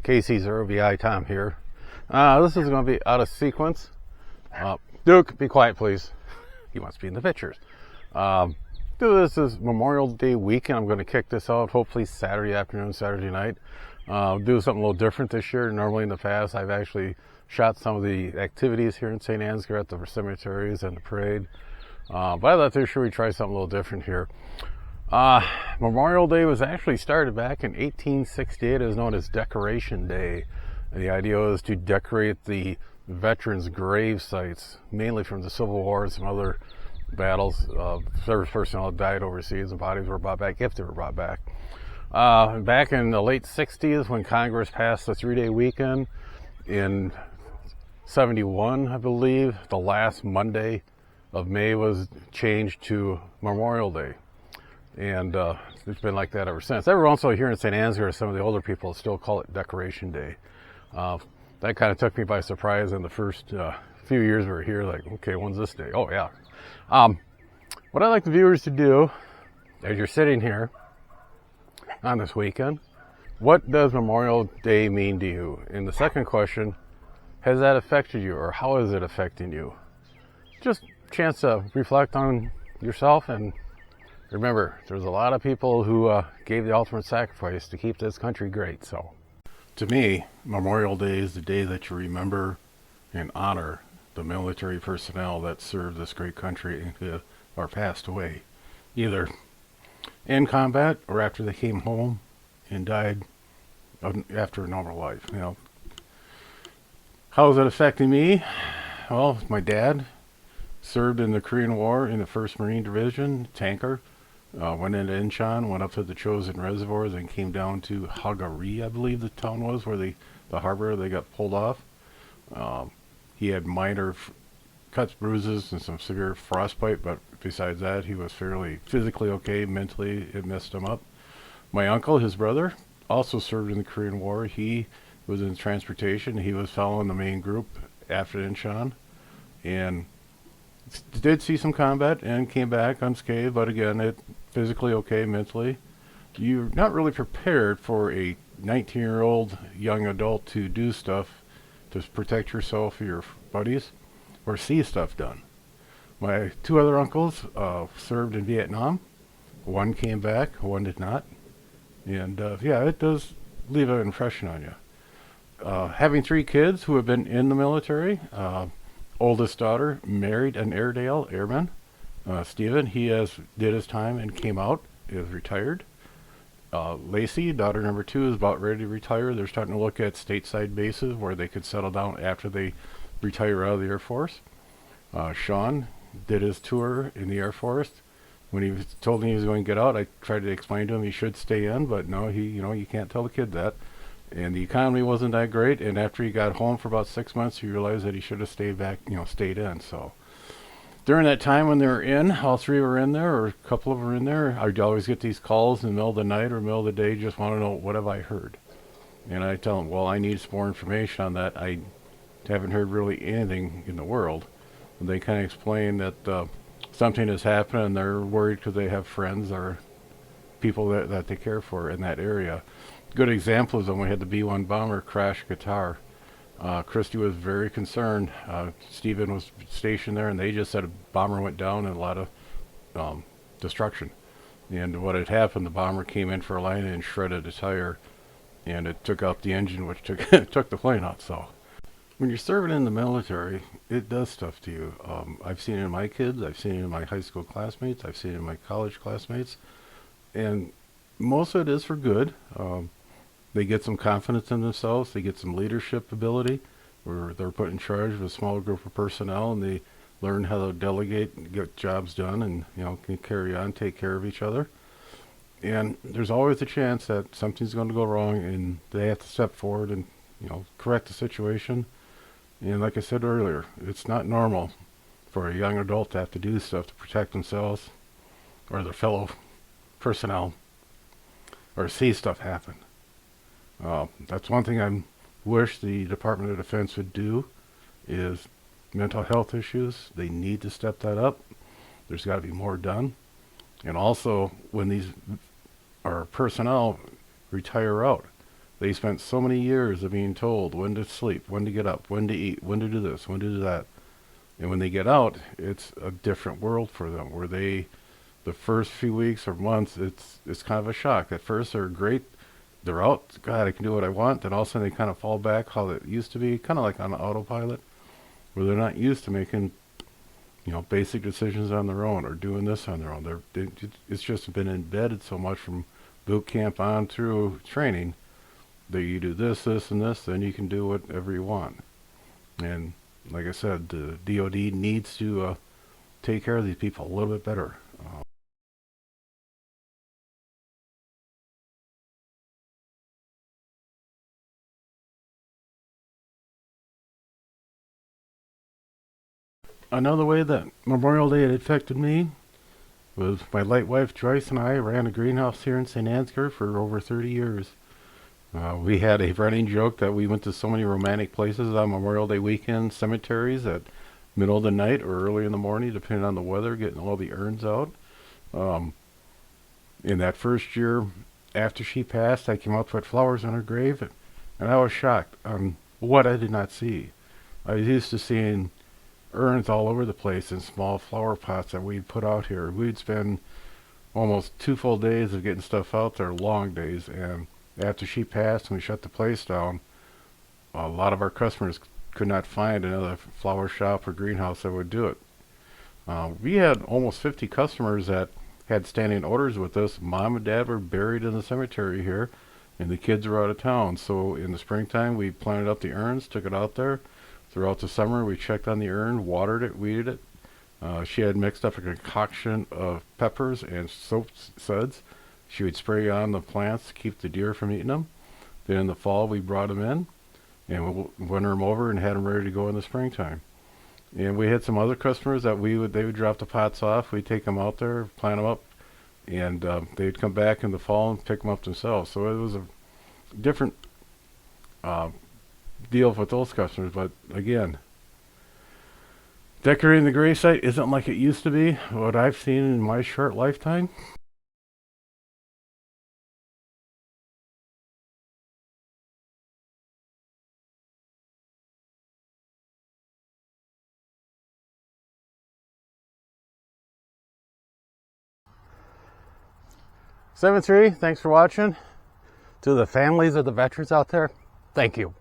KC0VI Tom here. This is going to be out of sequence. Duke, be quiet, please. He wants to be in the pictures. This is Memorial Day weekend. I'm going to kick this out hopefully Saturday afternoon, Saturday night. Do something a little different this year. Normally in the past, I've actually shot some of the activities here in St. Ansgar at the cemeteries and the parade. But I thought this year we'd try something a little different here. Memorial Day was actually started back in 1868. It was known as Decoration Day. And the idea was to decorate the veterans' grave sites, mainly from the Civil War and some other battles. Service personnel died overseas and bodies were brought back if they were brought back. Back in the late 60s when Congress passed the 3-day weekend in 71, I believe, the last Monday of May was changed to Memorial Day. And it's been like that ever since. Every once in a while here in St. Ansgar, some of the older people still call it Decoration Day. That kind of took me by surprise in the first few years we were here. Like, okay, when's this day? Oh, yeah. What I'd like the viewers to do, as you're sitting here on this weekend, what does Memorial Day mean to you? And the second question, has that affected you, or how is it affecting you? Just a chance to reflect on yourself, and remember, there's a lot of people who gave the ultimate sacrifice to keep this country great. So, to me, Memorial Day is the day that you remember and honor the military personnel that served this great country or passed away, either in combat or after they came home and died after a normal life. You know, how is it affecting me? Well, my dad served in the Korean War in the 1st Marine Division, tanker. Went into Incheon, went up to the Chosin Reservoir, then came down to Hagari, I believe the town was, where the harbor they got pulled off. He had minor cuts, bruises, and some severe frostbite, but besides that, he was fairly physically okay. Mentally, it messed him up. My uncle, his brother, also served in the Korean War. He was in transportation. He was following the main group after Incheon, and did see some combat and came back unscathed, but again, it physically okay, mentally. You're not really prepared for a 19-year-old young adult to do stuff to protect yourself or your buddies or see stuff done. My 2 other uncles served in Vietnam. One came back, one did not. And yeah, it does leave an impression on you. Having 3 kids who have been in the military, oldest daughter married an Airedale airman. Stephen, he did his time and came out, is retired. Lacey, daughter number 2, is about ready to retire. They're starting to look at stateside bases where they could settle down after they retire out of the Air Force. Sean did his tour in the Air Force. When he was told me he was going to get out, I tried to explain to him he should stay in, but no, you can't tell the kid that. And the economy wasn't that great, and after he got home for about 6 months, he realized that he should have stayed back, stayed in. So during that time when they were in, all 3 were in there, or a couple of them were in there, I'd always get these calls in the middle of the night or middle of the day, just want to know, what have I heard? And I tell them, well, I need some more information on that. I haven't heard really anything in the world. And they kind of explain that something has happened, and they're worried because they have friends or people that they care for in that area. Good example is when we had the B-1 bomber crash Qatar. Christy was very concerned. Stephen was stationed there, and they just said a bomber went down and a lot of destruction. And what had happened, the bomber came in for a landing and shredded a tire, and it took out the engine, which took the plane out. So when you're serving in the military, it does stuff to you. I've seen it in my kids. I've seen it in my high school classmates. I've seen it in my college classmates. And most of it is for good. They get some confidence in themselves. They get some leadership ability where they're put in charge of a small group of personnel, and they learn how to delegate and get jobs done and, can carry on, take care of each other. And there's always a chance that something's going to go wrong, and they have to step forward and, correct the situation. And like I said earlier, it's not normal for a young adult to have to do stuff to protect themselves or their fellow personnel or see stuff happen. That's one thing I wish the Department of Defense would do, is mental health issues. They need to step that up. There's got to be more done. And also, when these our personnel retire out, They spent so many years of being told when to sleep, when to get up, when to eat, when to do this, when to do that. And when they get out, it's a different world for them, where the first few weeks or months, it's kind of a shock. At first, they're great. They're out. God, I can do what I want. Then all of a sudden, they kind of fall back how it used to be, kind of like on autopilot, where they're not used to making, basic decisions on their own or doing this on their own. It's just been embedded so much from boot camp on through training that you do this, this, and this, then you can do whatever you want. And like I said, the DoD needs to take care of these people a little bit better. Another way that Memorial Day had affected me was my late wife Joyce and I ran a greenhouse here in St. Ansgar for over 30 years. We had a running joke that we went to so many romantic places on Memorial Day weekend, cemeteries at middle of the night or early in the morning, depending on the weather, getting all the urns out. In that first year after she passed, I came out to put flowers on her grave, and I was shocked on what I did not see. I was used to seeing urns all over the place in small flower pots that we'd put out here. We'd spend almost 2 full days of getting stuff out there, long days, and after she passed and we shut the place down, a lot of our customers could not find another flower shop or greenhouse that would do it. We had almost 50 customers that had standing orders with us. Mom and Dad were buried in the cemetery here, and the kids were out of town. So in the springtime, we planted up the urns, took it out there. Throughout the summer, we checked on the urn, watered it, weeded it. She had mixed up a concoction of peppers and soap suds. She would spray on the plants to keep the deer from eating them. Then in the fall, we brought them in and we winter them over and had them ready to go in the springtime. And we had some other customers that they would drop the pots off. We'd take them out there, plant them up, and they'd come back in the fall and pick them up themselves. So it was a different deal with those customers. But again, decorating the gravesite isn't like it used to be, what I've seen in my short lifetime. Cemetery, thanks for watching. To the families of the veterans out there, thank you.